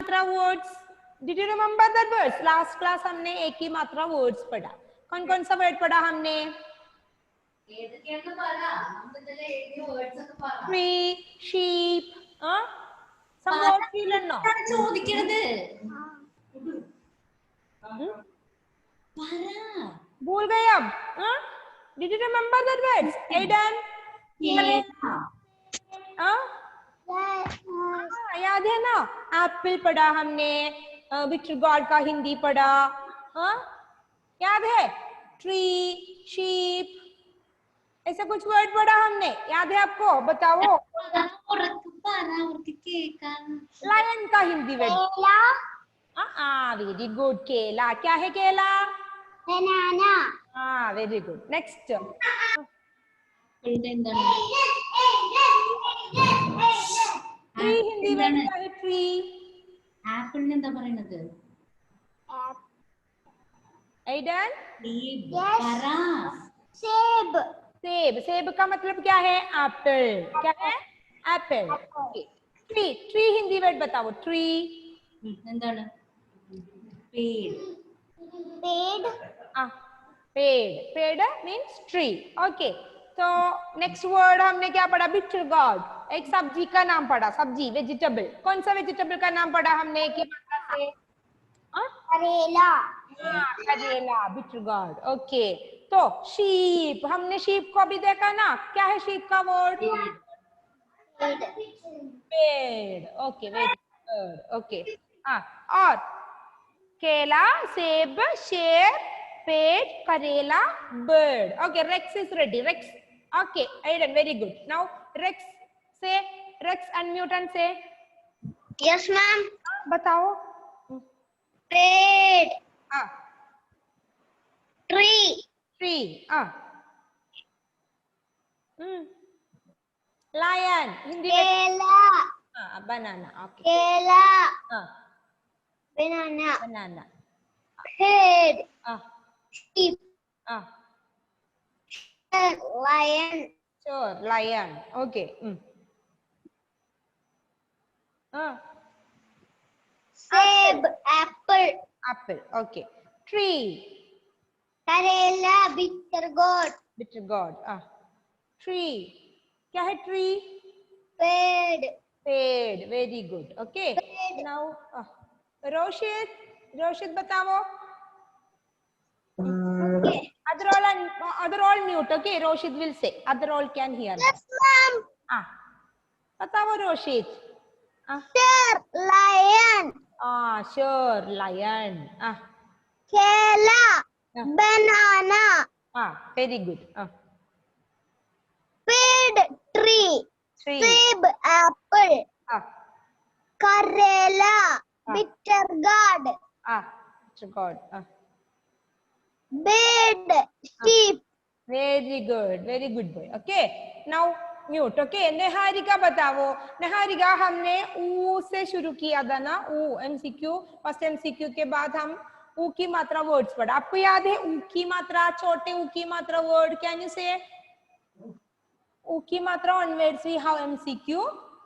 मात्रा words? Did you remember that words? Last class हमने एक ही मात्रा वर्ड्स पढ़ा. कौन कौन सा वर्ड पढ़ा हमने? Tree, sheep, some words we learn now. भूल गए अब? Did you remember that words? Aidan? याद है ना? एप्पल पढ़ा हमने, विक्टर गॉड का हिंदी पढ़ा, याद है? ट्री, शीप, ऐसा कुछ वर्ड पढ़ा हमने, याद है आपको? बताओ. लायन का हिंदी वर्ड? Very good. केला. क्या है केला? Banana. Very good. Next. Tree Hindi word क्या है? ट्री. ആപ്പിളിന് എന്താ പറയുന്നത്? Aidan? सेब. सेब. सेब का मतलब क्या है? एप्पल. क्या है? Apple. Tree. Tree Hindi word बताओ. ट्री. എന്താണ്? पेड़. पेड़. पेड़ मीन्स ट्री. ओके. तो नेक्स्ट वर्ड हमने क्या पढ़ा? Bitter gourd. एक सब्जी का नाम पढ़ा. सब्जी, वेजिटेबल. कौन सा वेजिटेबल का नाम पढ़ा हमने एक ही मात्रा से? करेला. करेला. Bitter gourd. ओके. तो शीप. हमने शीप को भी देखा ना. क्या है शीप का वर्ड? पेड़. ओके. Very good. ओके. और केला, सेब, शेर, पेड़, करेला, bird. Okay, Rex is ready. Rex. Okay, Aiden, very good. Now Rex, say. Rex, unmute and say. Yes, ma'am. बताओ. पेड़. ट्री. Tree. Lion. हिंदी में. केला. Banana. Okay. केला. बनाना. Banana. पेड़. sheep. lion. Sure, lion. Okay. सेब. apple. Apple. Okay. Tree. करेला. bitter gourd. Bitter gourd. Tree. क्या है tree? पेड़. पेड़. Very good. Okay. Now, Roshit. Roshit बताओ. Okay. Other all mute. Okay. Roshit will say. Other all can hear. Yes, ma'am. बताओ Roshit. Sure. lion. Sure. Lion. केला. banana. Very good. पेड़. tree. Tree. सेब. apple. करेला. bitter gourd. Bitter gourd. bird. sheep. Very good. Very good boy. Okay. Now mute. Okay. Niharika बताओ. निहारिका हमने ऊ से शुरू किया था ना. ऊ एमसीक्यू. फर्स्ट एमसीक्यू के बाद हम ऊ की मात्रा वर्ड्स पढ़ा. आपको याद है ऊ की मात्रा? छोटे ऊ की मात्रा वर्ड. कैन यू से ऊ की मात्रा onwards we have MCQ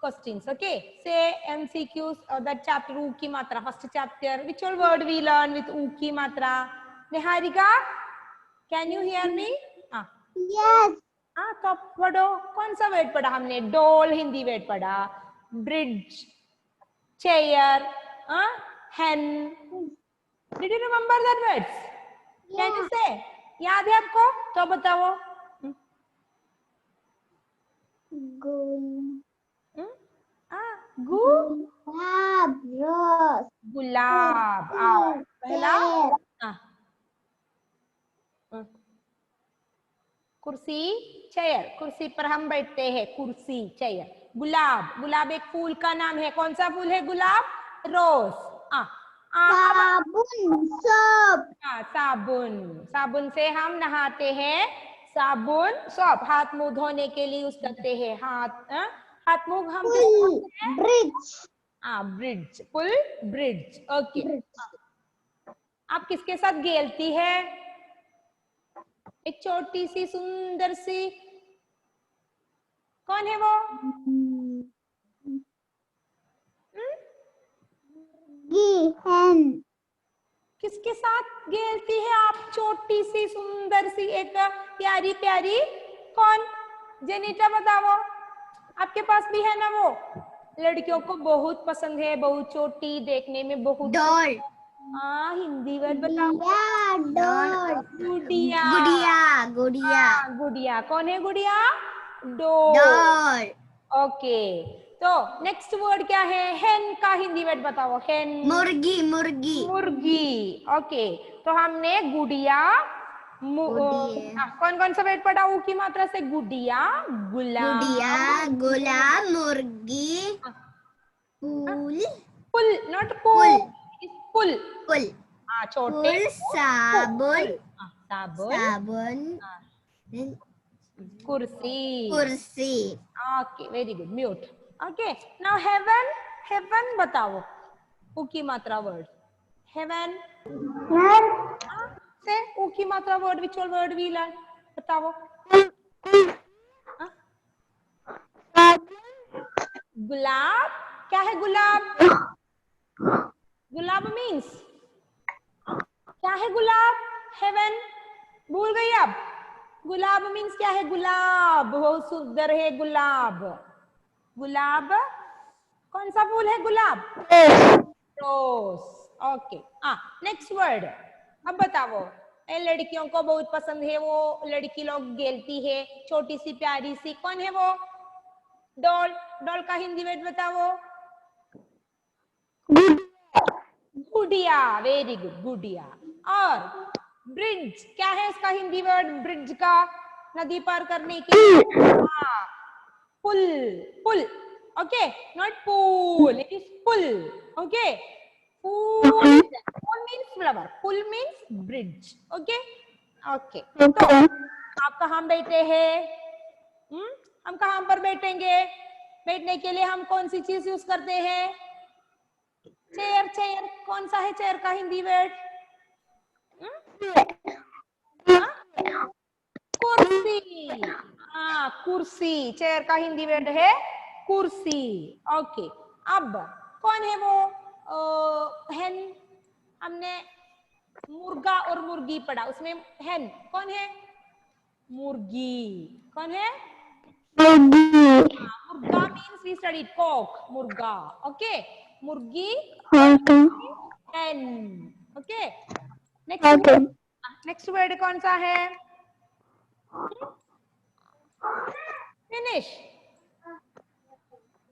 questions. Okay. Say MCQs that chapter ऊ की मात्रा. First chapter. Which all word we learn with ऊ की मात्रा? Niharika, can you hear me? Yes. तो पढ़ो. कौन सा वर्ड पढ़ा हमने? डॉल हिंदी वर्ड पढ़ा. Bridge, chair, hen. Did you remember that words? Can you say? याद है आपको? तो बताओ. गुलाब. रोज. गुलाब. पहला कुर्सी, चेयर. कुर्सी पर हम बैठते हैं. कुर्सी, चेयर. गुलाब. गुलाब एक फूल का नाम है. कौन सा फूल है? गुलाब. रोज. साबुन. सोप. साबुन. साबुन से हम नहाते हैं. साबुन. सोप हाथ मुंह धोने के लिए यूज करते हैं. हाथ मुंह हम ब्रिज. ब्रिज. पुल, ब्रिज. ओके. आप किसके साथ खेलती है? एक छोटी सी सुंदर सी. कौन है वो? किसके साथ खेलती है आप? छोटी सी सुंदर सी एक प्यारी प्यारी, कौन? जेनिटा बताओ, आपके पास भी है ना वो? लड़कियों को बहुत पसंद है, बहुत छोटी, देखने में बहुत डॉल। हाँ, हिंदी वर्ड बताओ। डॉल गुड़िया। गुड़िया गुड़िया हाँ, गुड़िया। कौन है गुड़िया? डॉल। डॉल। ओके, तो नेक्स्ट वर्ड क्या है? हेन का हिंदी वर्ड बताओ। हेन मुर्गी मुर्गी मुर्गी। ओके, तो हमने गुड़िया गुड़िया कौन कौन सा वर्ड पढ़ा? ऊ की मात्रा से गुड़िया, गुलाब, गुड़िया गुलाब मुर्गी फूल पुल, नॉट पुल पुल। पुल हाँ, छोटे पुल साबुन साबुन, साबुन हाँ, कुर्सी। कुर्सी okay, very good, mute. Okay, now heaven. Heaven बताओ, ऊ की मात्रा वर्ड। हेवन से ऊ की मात्रा word, which word we learn? बताओ। हाँ? गुलाब। क्या है गुलाब? गुलाब मीन्स क्या है? गुलाब, हेवन भूल गई अब? गुलाब मीन्स क्या है? गुलाब, बहुत सुंदर है गुलाब। गुलाब कौन सा फूल है? गुलाब, रोज। Okay, next word. अब बताओ, ए लड़कियों को बहुत पसंद है, वो लड़की लोग खेलती है, छोटी सी प्यारी सी, कौन है वो? डॉल। डॉल का हिंदी वर्ड बताओ। गुड़िया, वेरी गुड, गुड़िया। और ब्रिज, क्या है इसका हिंदी वर्ड? ब्रिज का, नदी पार करने के लिए। हाँ, पुल। पुल, okay, not pool, it is पुल। ओके, पुल, पुल मीन्स फ्लावर, पुल मीन्स ब्रिज। ओके, ओके, तो आप कहाँ बैठे हैं? हम कहाँ पर बैठेंगे? बैठने के लिए हम कौन सी चीज यूज करते हैं? चेयर। चेयर कौन सा है? चेयर का हिंदी वर्ड? कुर्सी। हाँ, कुर्सी, चेयर का हिंदी वर्ड है कुर्सी। ओके, अब कौन है वो? हेन। हमने मुर्गा और मुर्गी पढ़ा, उसमें हेन कौन है? मुर्गी। कौन है? मुर्गा मीन्स वी स्टडीड कॉक, मुर्गा। ओके, मुर्गी, हेन। ओके, नेक्स्ट वर्ड कौन सा है? फिनिश।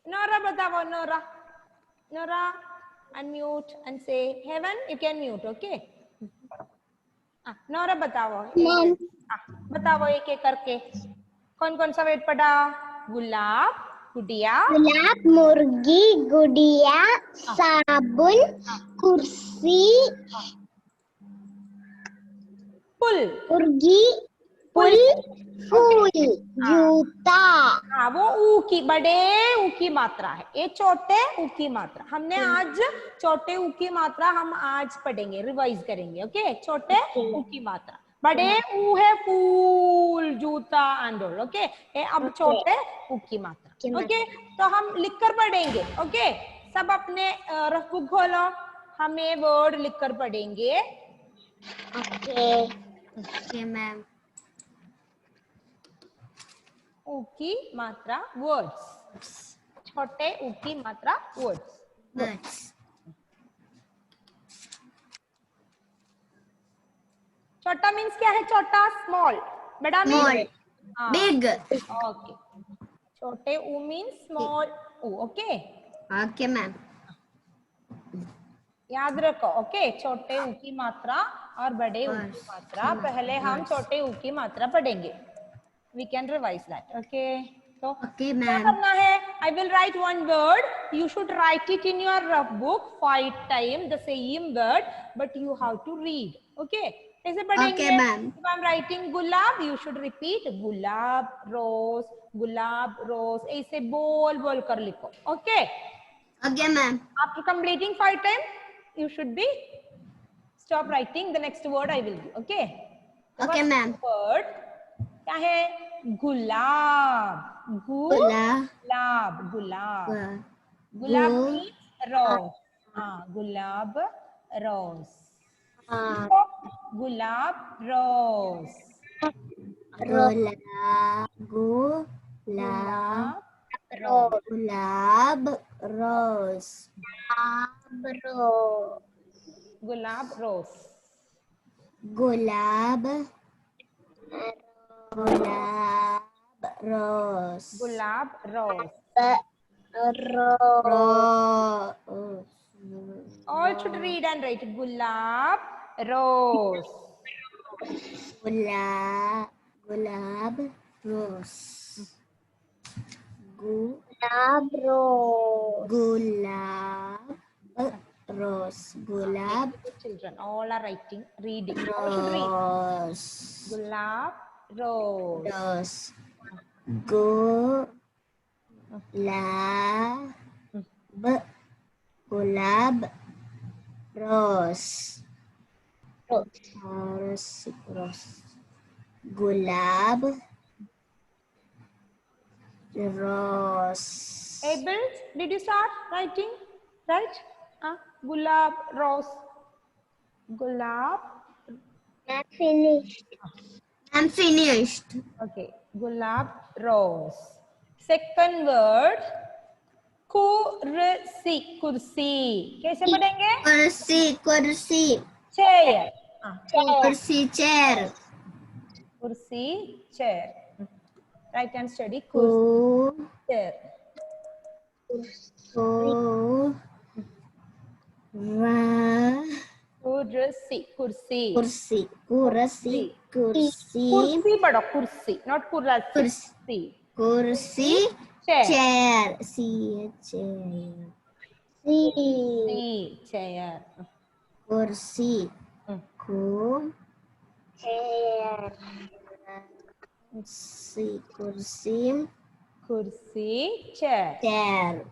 Nora बताओ, Nora. Nora, unmute and say heaven. You can mute, okay? Nora बताओ। बताओ एक एक करके, कौन कौन सा वर्ड पढ़ा? गुलाब, गुड़िया, गुलाब मुर्गी गुड़िया साबुन कुर्सी पुल। मुर्गी पुल फूल जूता। हाँ, वो ऊ की, बड़े ऊ की मात्रा है, ये छोटे ऊ की मात्रा। हमने आज छोटे ऊ की मात्रा हम आज पढ़ेंगे, रिवाइज करेंगे। ओके, छोटे ऊ की मात्रा, बड़े ऊ है फूल जूता एंड ओके। ये अब छोटे ऊ की मात्रा। ओके, तो हम लिखकर पढ़ेंगे। ओके, सब अपने रफ बुक खोलो, हम ये वर्ड लिखकर पढ़ेंगे। Okay ma'am. ऊ की मात्रा वर्ड्स, छोटे ऊ की मात्रा वर्ड्स। छोटा मीन्स क्या है? छोटा, स्मॉल। बड़ा मीन्स बिग। ओके, छोटे ऊ मीन्स स्मॉल ऊ। Okay, okay ma'am. याद रखो। ओके, छोटे ऊ की मात्रा और बड़े ऊ की मात्रा। पहले हम छोटे ऊ की मात्रा पढ़ेंगे, we can revise that. Okay, तो ओके क्या मैम। करना है? I will write one word, you should write it in your rough book 5 time the same word, but you have to read. Okay, कैसे पढ़ेंगे? Okay, ma'am. If I'm writing gulab, you should repeat गुलाब रोज, गुलाब रोज, ऐसे बोल बोल कर लिखो। Okay, Okay ma'am. after completing 5 times, you should be stop writing the next word I will give. Okay, Okay ma'am. word क्या है? गुलाब। गुलाब, गुलाब, गुलाब means rose. हाँ, गुलाब रोज। Gulab, rose. Gulab, Rose. gulab, rose. Gulab, rose. Gulab, rose. Gulab, rose. Rose. All should read and write. Gulab, rose. Gulab, rose. Gulab rose. Gulab, rose. Gulab, Children, all are writing, reading. All should read. rose. Gulab, rose. Rose. Gulab, gulab, rose. Rose. Gulab, rose. Abel, did you start writing? Right? Gulab, rose. Gulab. Not finished. I'm finished. Okay. Gulab, rose. Second word. Kursi. Kursi. कैसे पढ़ेंगे? Kursi. Chair. Kursi, chair. Kursi, chair. Write and study. Kursi, chair. Kursi. Kursi. Kursi पढ़ो. Kursi, not kursi. Kursi, Chair. chair. Chair. Kursi. Kursi, chair. Chair.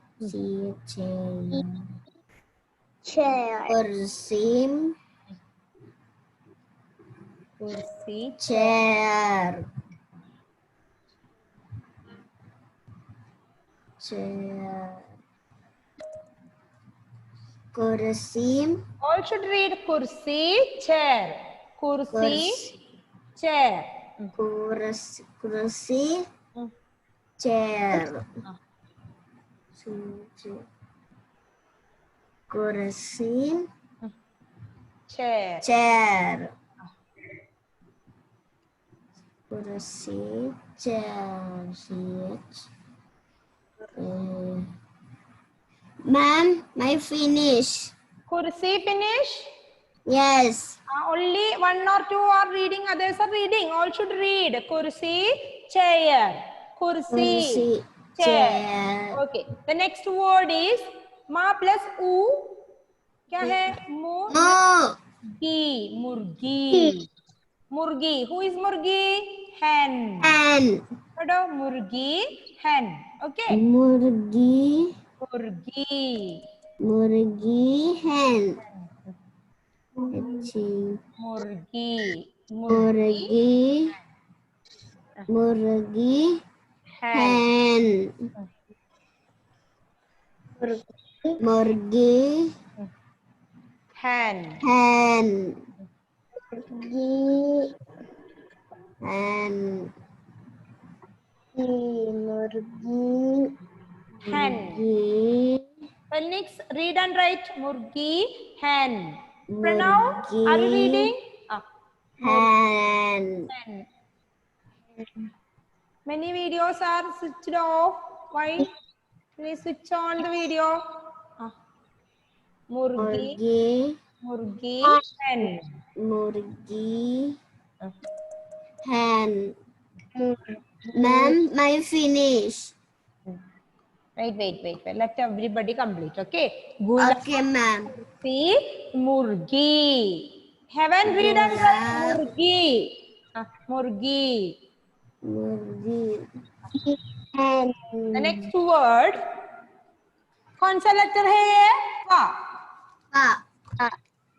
Kursi, Chair. Kursi. all should read kursi, chair. Kursi, chair. Kursi, chair. Kursi, Chair. chair. Kursi, chair. Ma'am, my finish. Kursi finish. Yes. Only one or two are reading, others are reading. All should read. Kursi, chair. Kursi, chair. Okay. The next word is ma plus u. क्या है? Murgi. Murgi. Murgi. Who is murgi? Hen. Hen. पढ़ो. Murgi, hen. Okay. Murgi. Murgi. Hen. Murgi. Hen. Murgi. Hen. Hen. Hen. Phoenix, read and write. Murgi, hen. Pronoun, are you reading? Hen. Hen. Many videos are switched off. Why? Please switch on the video. Murgi, hen. Murgi, hen. Ma'am, my finish. Wait. Let everybody complete. Okay. Okay, ma'am. See, murgi. Haven't read and write murgi. Murgi. Hen. The next word. कौन सा letter है ये?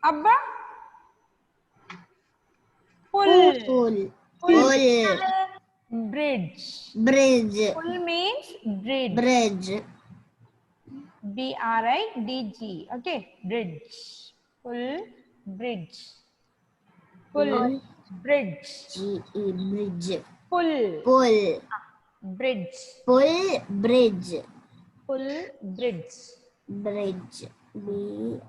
अब पुल. Bridge. Pull means bridge. BRIDG. Okay. Bridge. Pull, bridge. Pull. Bridge. Bridge. Pull. Pull. Bridge. Pull. Bridge. Pull. Bridge. Bridge. B-R-I-D-G.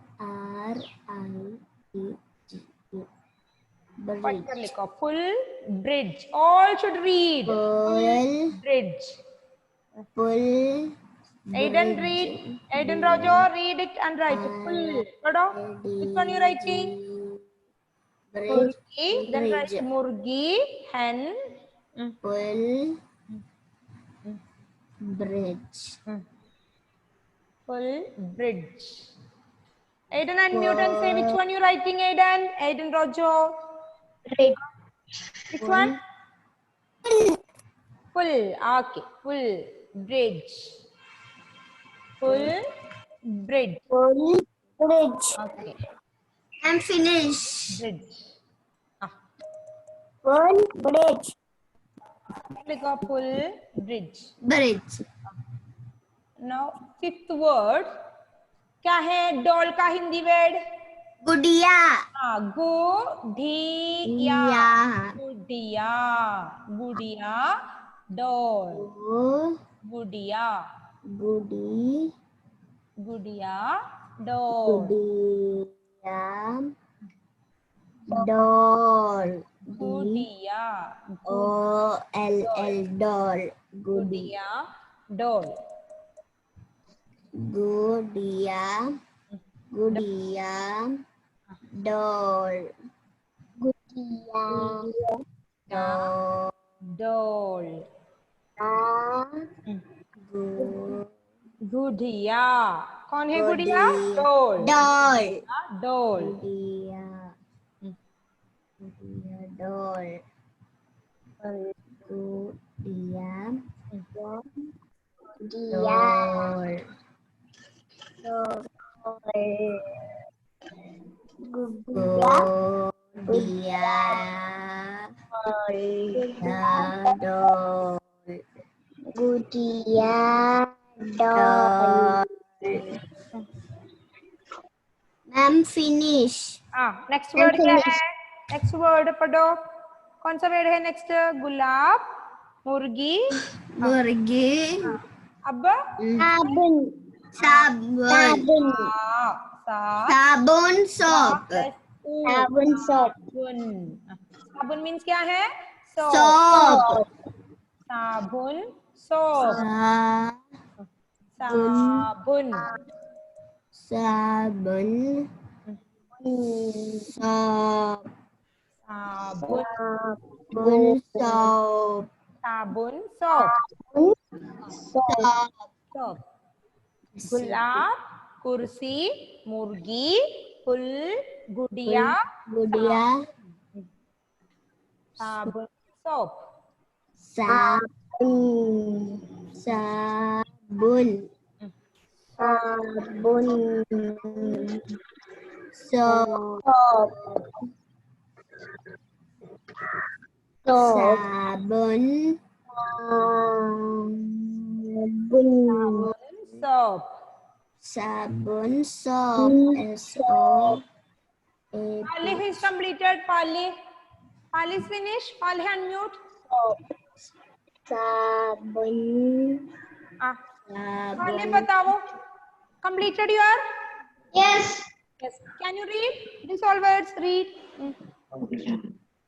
पढ़कर Bridge. लिखो. Pull. Bridge. All should read. Pull. Bridge. Pull. Aiden read. Aiden Rojo read it and write it. Pull. पढ़ो. Which one you writing? Bridge. Murgi. Then write Bridge. murgi. Hen. Pull. Bridge. Pull. Bridge. Aiden unmute and say which one you writing, Aiden. Aiden Rojo. Which one? Pull. Okay. Pull. Bridge. Pull. Bridge. Pull. Bridge. Okay. I'm finished. Bridge. Pull. Bridge. Click on pull. Bridge. Bridge. Now fifth word. क्या है doll का Hindi word? गुड़िया. गुड़िया. गुड़िया. गुड़िया. Doll. गुड़िया. गुड़ी. गुड़िया. Doll. गुड़िया. डॉल. गुड़िया. O-L-L doll. गुड़िया. डॉल. गुड़िया. गुड़िया. डॉल. Gudia. डॉल. गुड़िया. कौन है गुड़िया? डॉल. डॉल. डॉल. गुड़िया. गुड़िया. डॉल. गुड़िया. डॉल. गुड़िया. Doll. Gudia. Doll. Ma'am finish. Next word क्या है? नेक्स्ट वर्ड पढ़ो. कौन सा वर्ड है नेक्स्ट? गुलाब. मुर्गी. मुर्गी. अब Sabun. साबुन. साबुन. सोप. Sabun soap. साबुन मीन्स क्या है? सोप. साबुन. सोप. साबुन. साबुन. सोप. साबुन. सोप. साबुन. सोप. सोप. गुलाब. कुर्सी. मुर्गी. फुल. गुड़िया. गुड़िया. साबुन. सोप. साबुन. साबुन. Sabun. सोप. साबुन. सोप. साबुन. Soap. S-O-A-P. Pali is completed. Pali. Pali is finished. Pali unmute. Sabun. Pali बताओ. Completed your? Yes. Yes. Can you read? These all words. Read.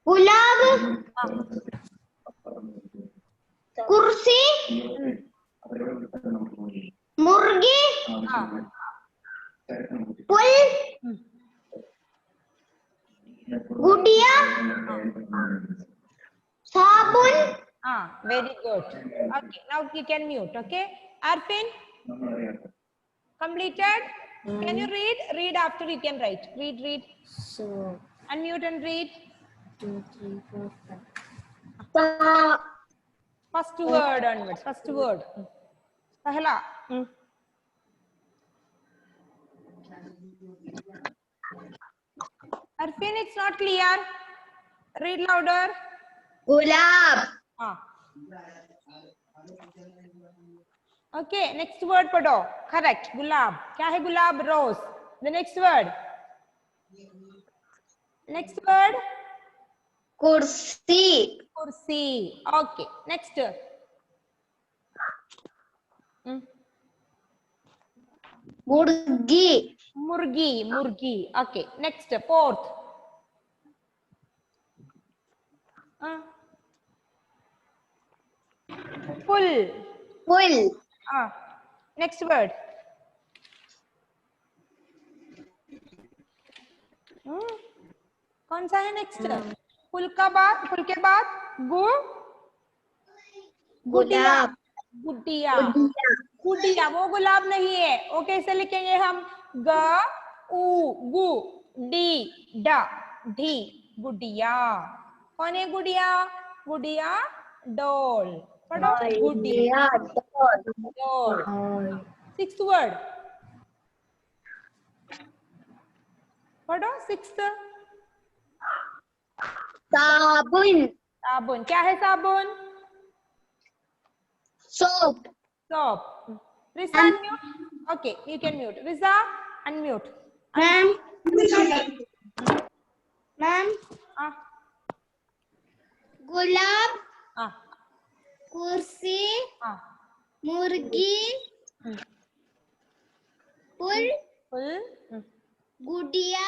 Gulab. Kursi. Murgi. Pull. Gudiya. Sabun. Very good. Okay. Now you can mute. Okay. Arfin. Completed. Can you read? Read after you can write. Read. Read. So, Unmute and read. 2, 3, 4, 5. First word onwards. First word. Pahla. Arfin, it's not clear. Read louder. Gulab. Okay, next word padho. Correct. Gulab. Kya hai gulab? Rose. The next word. Next word. कुर्सी kursi. Okay, next. मुर्गी Murgi, murgi. Okay, next, fourth. Full. Full Next word. कौन सा है next? Full का बाद, full के बाद गुडिया, गुलाब गुडिया, गुडिया गुडिया वो गुलाब नहीं है। वो कैसे लिखेंगे हम? ग उ गु डी डा ढी, गुडिया। कौन है गुडिया? गुडिया डॉल। पढ़ो गुडिया डॉल। सिक्स्थ वर्ड पढ़ो, सिक्स्थ। साबुन साबुन। क्या है साबुन? Soap Soap. Risa, unmute. Okay, you can mute. Risa, unmute. Ma'am ma'am Ah, gulab ah, कुर्सी ah. मुर्गी फुल Full. गुडिया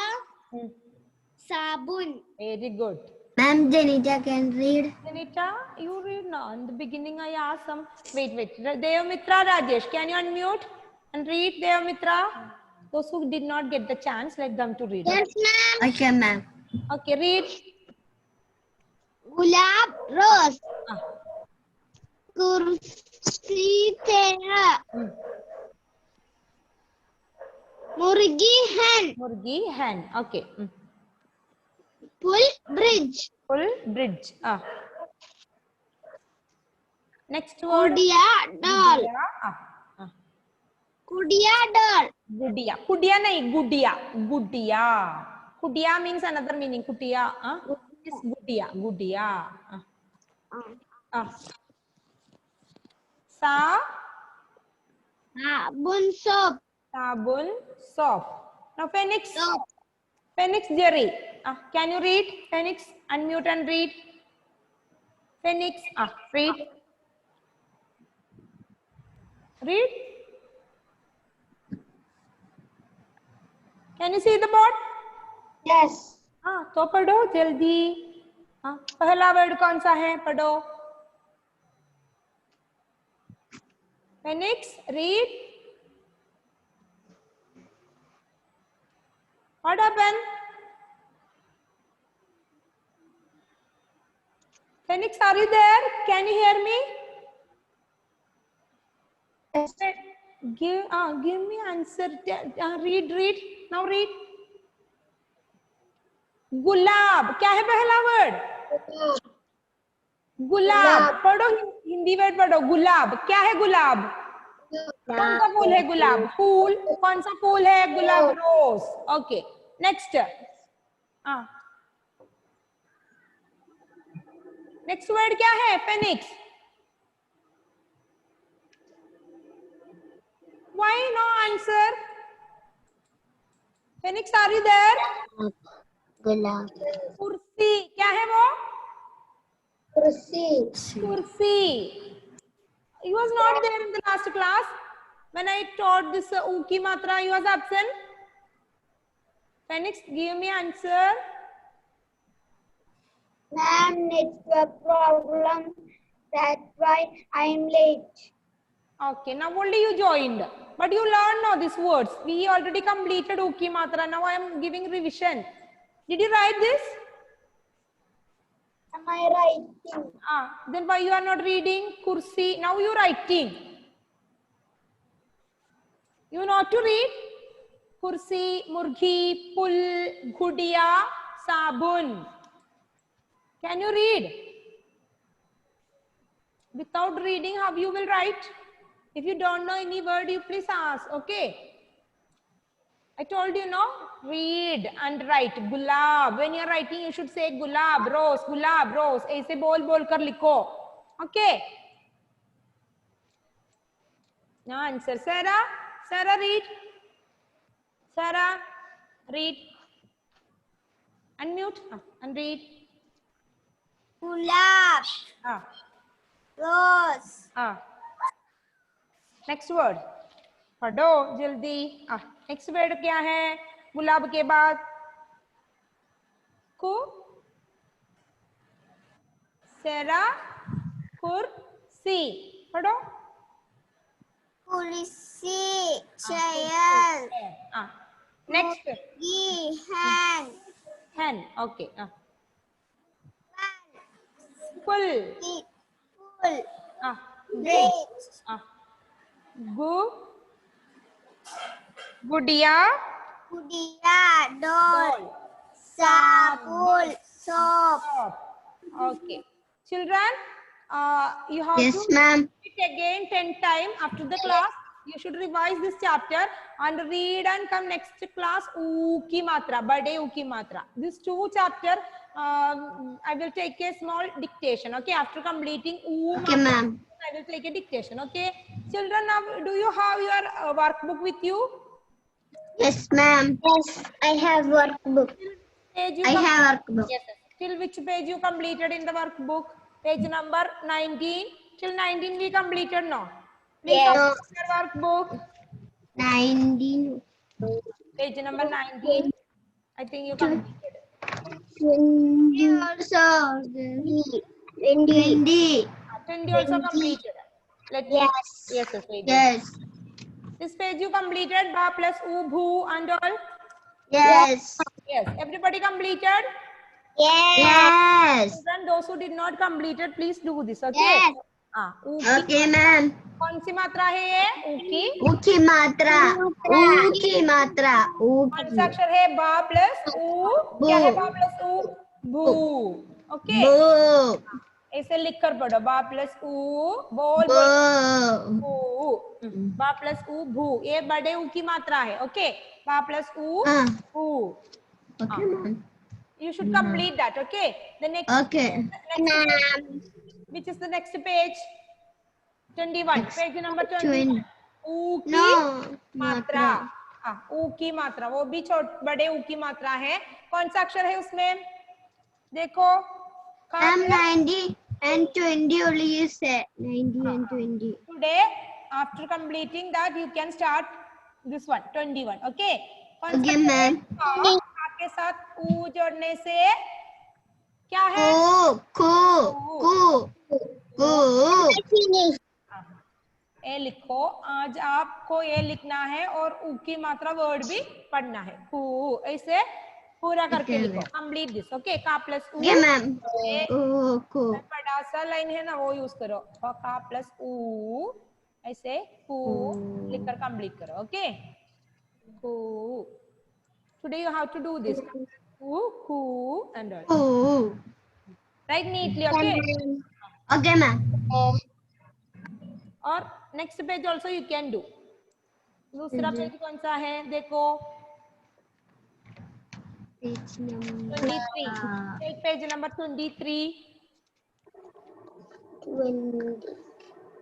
साबुन Very good. Ma'am, Janita can read. Janita, you read now. In the beginning, I asked some. Wait. Devamitra, Rajesh, can you unmute and read? Devamitra. Those who did not get the chance, let them to read. Yes ma'am Okay, ma'am. Okay, read. गुलाब rose Ah. कुर्सी chair मुर्गी hen Murgi, hen. Okay. फुल bridge Full bridge. Ah. Next word. गुडिया doll Gudiya. Ah. गुडिया doll Gudiya. Kudiya nahi, gudiya. Gudiya. Kudiya means another meaning. Kudiya. Is gudiya. Gudiya. Sa. साबुन soap Sabun. Soap. Now Phoenix. Soap Phoenix Jerry. Can you read? Phoenix, unmute and read. Phoenix. Read. Read. Can you see the board? Yes तो पढ़ो जल्दी। पहला word कौन सा है? पढ़ो। Phoenix, read. What happened? Phoenix, are you there? Can you hear me? Give me answer. Read. Now read. गुलाब। क्या है पहला वर्ड? गुलाब। पढ़ो, हिंदी वर्ड पढ़ो। गुलाब। क्या है गुलाब? कौन सा फूल है गुलाब? फूल। कौन सा फूल है? गुलाब, rose. Okay, next. Next word क्या है? Phoenix. Why no answer? Phoenix, are you there? गुलाब कुर्सी। क्या है वो? कुर्सी Kursi. He was not there in the last class. When I taught this U ki matra, he was absent. Phoenix, give me answer. Ma'am network problem that's why I am late Okay, now only you joined. But you learned now these words. We already completed U ki matra. Now I am giving revision. Did you write this? am I writing Then why you are not reading? Kursi. Now you writing. You know to read? Kursi, murgi, pul, gudiya, sabun. Can you read? Without reading, how you will write? If you don't know any word, you please ask. Okay. I told you, no? Read and write. Gulab. When you are writing, you should say gulab, rose, gulab, rose. ऐसे बोल कर लिखो. Okay. Now answer. Sarah. Sarah, read. Sarah, read. Unmute and read. Gulab. हाँ Rose. हाँ next word पढ़ो जल्दी। Next word क्या है गुलाब के बाद? कु सेरा कुर्सी पढ़ो। Kursi. Chair. Next Hand. हैन ओके फुल Full. Bridge. गु Gudiya Kudiya. Doll. doll Sabun. Soap. okay children you have Yes, to ma'am. read it again 10 times after the class. You should revise this chapter and read and come next class u ki matra bade u ki matra. These two chapter I will take a small dictation. Okay, after completing u Okay, matra, ma'am. I will take a dictation. Okay children, now do you have your workbook with you? Yes, ma'am. Yes, I have workbook. Page you I com- have workbook. Yes, yes. Till which page you completed in the workbook? Page number 19. Till 19 we completed, no? Please Yes. complete your workbook. 19. Page number 19. I think you completed. 20 also. 20. 20 also completed. Let me. Yes. Yes, yes, very good. Yes. This page you completed. Ba plus u, bhu and all. Yes. Yes. Everybody completed. Yes. Yes. Children, those who did not completed, please do this. Okay. Yes. U की Okay, ma'am. कौन सी मात्रा है ये? ऊ की U की मात्रा. U की मात्रा. U कौन की. सा अक्षर है? बा प्लस ऊ। क्या है बा प्लस ऊ? भू। ओके बो. ऐसे लिख कर पढ़ो। बा प्लस ऊ बोल बो. बोल भू। बा प्लस ऊ भू, ये बड़े ऊ की मात्रा है। ओके बा प्लस ऊ हाँ. भू। Okay, ma'am. You should complete that. Okay. The next. Okay. Which is the next page? 21. Page number 21. 20. ऊ की No. मात्रा। ऊ की मात्रा, वो भी बड़े ऊ की मात्रा है। कौन सा अक्षर है उसमें? देखो I'm 90 and 20 only you said. 90 and 20. today after completing that you can start this one 21. Okay. कौन सा Okay, अक्षर है? ma'am. का के साथ ऊ जोड़ने से क्या है? Ku. ए लिखो। आज आपको ये लिखना है और ऊ की मात्रा वर्ड भी पढ़ना है। कू ऐसे पूरा करके Okay, लिखो। Complete this. ओके का प्लस ऊ। Okay, ma'am. Ku. बड़ा सा लाइन है ना, वो यूज करो। का प्लस ऊ ऐसे कू लिखकर कंप्लीट करो। ओके कू। Today you have to do this कू and all. Ku. Write neatly. Okay Okay, ma'am. और next page also you can do. दूसरा पेज कौन सा है? देखो Page number. 23. Take page number 23.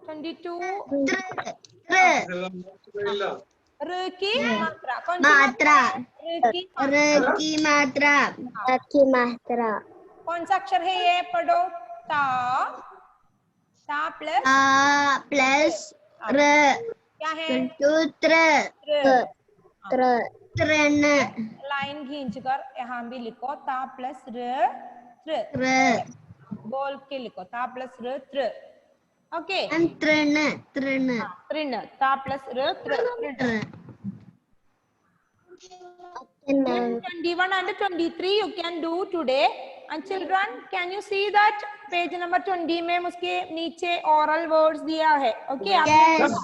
22. र की मात्रा। कौन सी मात्रा. र की R की मात्रा. की मात्रा। कौन सा अक्षर है ये? पढ़ो। ता प्लस A plus R. क्या है? Tren. लाइन खींच कर यहाँ भी लिखो। ता प्लस र बोल के लिखो। ता प्लस र त्र। Okay And tren. त्रिन। ता प्लस र त्र। 21 and 23 you can do today. And children, can you see that page number 20 में उसके नीचे oral words दिया है? Okay Yes. क्या है वो?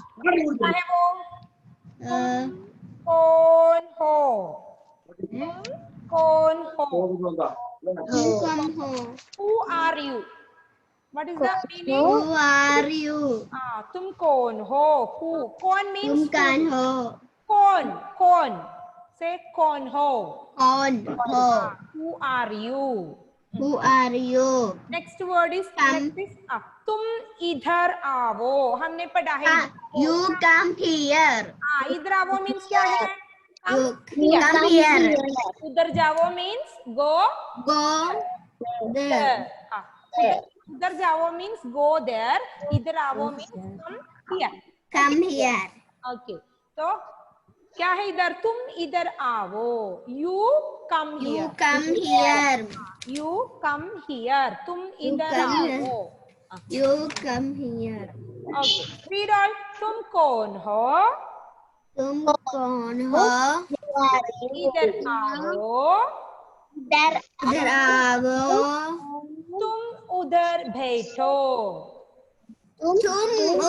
कौन हो? Who are you? What is the meaning? Who are you? तुम कौन हो? Who? कौन means तुम कौन हो? कौन से कौन हो? कौन हो? Who are you? Who are you? Next word is तुम इधर आओ। हमने पढ़ा है You come here. इधर आओ मीन्स क्या है? You come here. उधर जाओ मीन्स go Go there. उधर जाओ means go there. इधर आओ means come here. Come here. Okay. तो क्या है इधर? तुम इधर आओ. You come You here. come here. You come here. तुम इधर come here. आओ. You come here. Okay. Read all. तुम कौन हो? तुम कौन हो? इधर आओ. इधर आओ. तुम उधर बैठो. तुम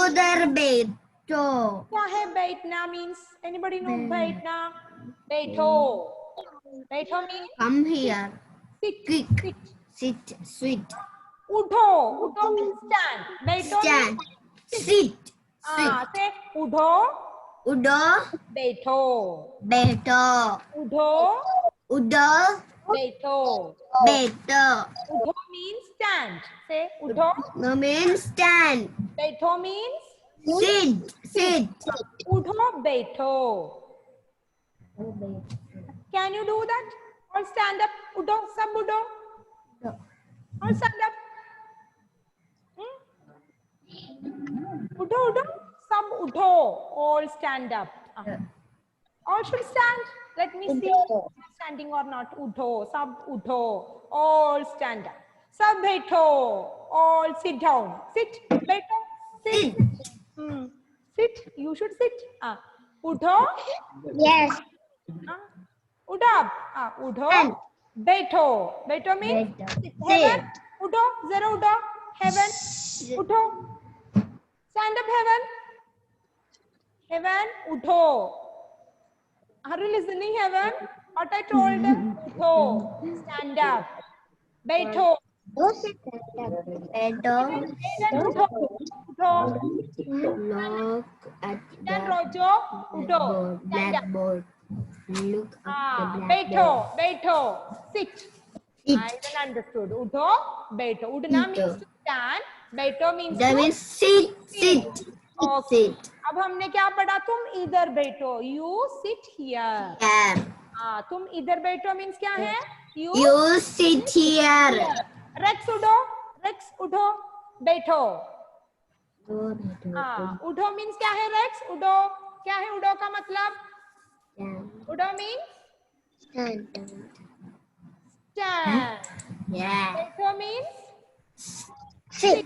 उधर बैठो. क्या है बैठना means? Anybody know बैठना? बैठो. बैठो means Come here. sit. Quick. Sit. Sit. उठो. उठो means stand. बैठो Stand. means Sit. से उठो. उठो. बैठो. बैठो. उठो. उठो. बैठो. बैठो. उठो means stand. से उठो. No means stand. बैठो means Sit. Sit. उठो बैठो. Can you do that? All stand up. उठो. सब उठो. All stand up. उठो उठो. सब उठो. All stand up. All should stand. Let me see. Standing or not. उठो. सब उठो. All stand up. सब बैठो. All sit down. Sit. बैठो. Sit. Sit. You should sit. उठो. Yes. उठो. उठो. बैठो. बैठो means heaven. उठो. जरा उठो. Heaven. उठो. Stand up heaven. Heaven. उठो. Are you listening heaven? What I told? उठो. Stand up. बैठो. बैठो. उठो. उठो. Look at Stand the रोजो. उठो. Stand up. blackboard. Look at the बैठो. blackboard. बैठो. Sit. Sit. I even understood. उठो. बैठो. उठना means to stand. बैठो means That to means sit. Sit. Okay. Sit. अब हमने क्या पढ़ा? तुम इधर बैठो. You sit here. Here. तुम इधर बैठो means क्या है? You sit here. Rex उठो. Rex उठो. बैठो. उठो means क्या है? Rex उठो. क्या है उठो का मतलब? उठो means stand. Yeah. बैठो means Sit.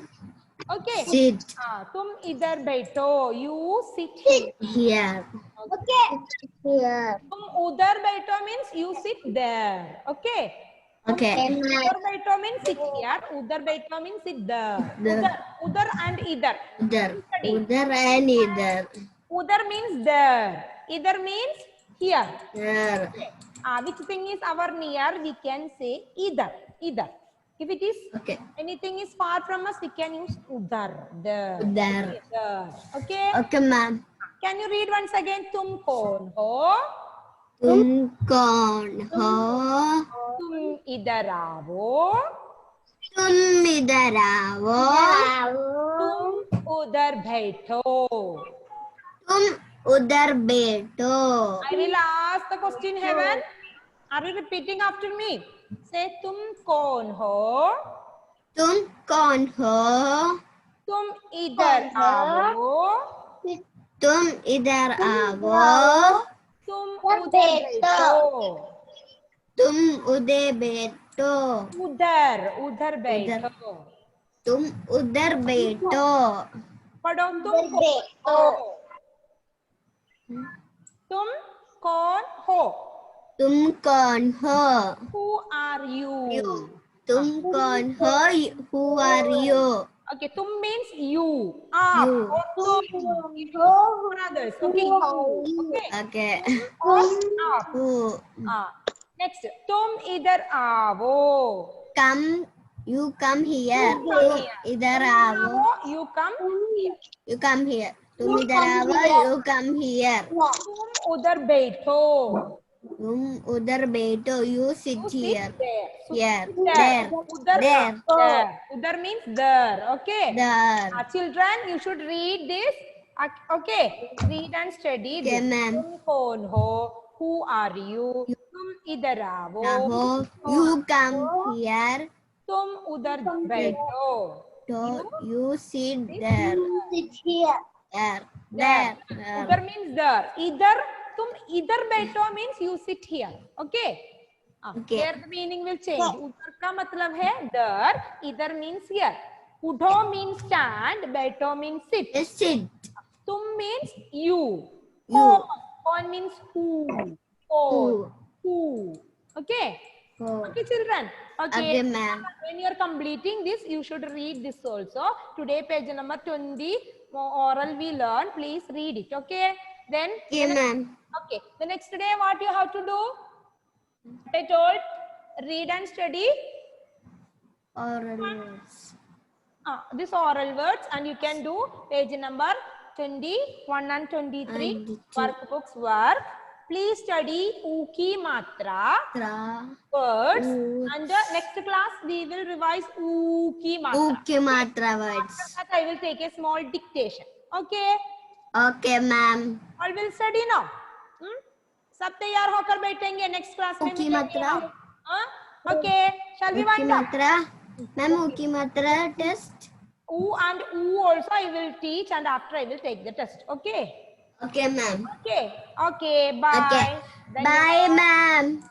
okay. Sit तुम इधर बैठो. You sit here. here. Okay. Here. तुम उधर बैठो means you sit there. Okay. Okay. उधर बैठो means sit here. उधर बैठो means sit there. उधर. उधर and इधर. Udar. Udar and either. उधर means there. Either means here. There. Which thing is our near? We can say either. Either. If it is Okay. anything is far from us, we can use udar. There. Udar. There. Okay. Okay, ma'am. Can you read once again? तुम कौन हो? तुम कौन हो? तुम इधर आओ. तुम इधर आओ. तुम उधर बैठो. तुम उधर बैठो. I will ask the question, Heaven. Are you repeating after me? Say, तुम कौन हो? तुम कौन हो? तुम इधर आओ. तुम इधर आओ. तुम उधर बैठो. तुम उधर बैठो. उधर. उधर बैठो. तुम उधर बैठो. पढ़ो. तुम कौन हो? तुम कौन हो? तुम कौन हो? Who are you? तुम कौन हो? Who are you? Okay, तुम means you. You. Or तुम. For others. Okay. You. Okay. Okay. आप. Who? Next. तुम इधर आओ. Come. You come here. You come तुम here. इधर आओ. You come here. You come here. तुम इधर आओ. You come here. तुम उधर बैठो. तुम उधर बैठो. You sit You here. sit there. Here. There. There. Udar. There. There. Udar means there. Okay. There. Children, you should read this. Okay. Read and study Okay, this. ma'am. तुम कौन हो? Who are you? तुम इधर आओ. Now, you come here. तुम उधर बैठो. So you sit there. Sit here. There. There. There. Udhar means there. Idhar, tum idhar बैठो means you sit here. Okay. Okay. Here the meaning will change. Udhar का मतलब है there. Idhar means here. Udho means stand. बैठो means sit. Yes, sit. Tum means you. You. Kon means who. Who. Who. Okay. Oh. Okay, children. Okay, ma'am. When you are completing this, you should read this also. Today, page number 20, oral we learn. Please read it. Okay. Then. Okay, ma'am. Okay. The next day, what you have to do? I told, read and study Oral words. this oral words, and you can do page number 21 and 23 23. workbooks work. Please study U ki matra Tra. words, U. and the next class we will revise U ki matra. Okay, matra words. After that, I will take a small dictation. Okay. Okay, ma'am. All will study now. सब तैयार होकर बैठेंगे next class में. उकी मात्रा. Okay. Shall we Uki wind up? matra. Ma'am, Uki matra test. U and U also I will teach, and after I will take the test. Okay. Okay, ma'am. Okay. Okay. Bye. Okay. Bye, ma'am.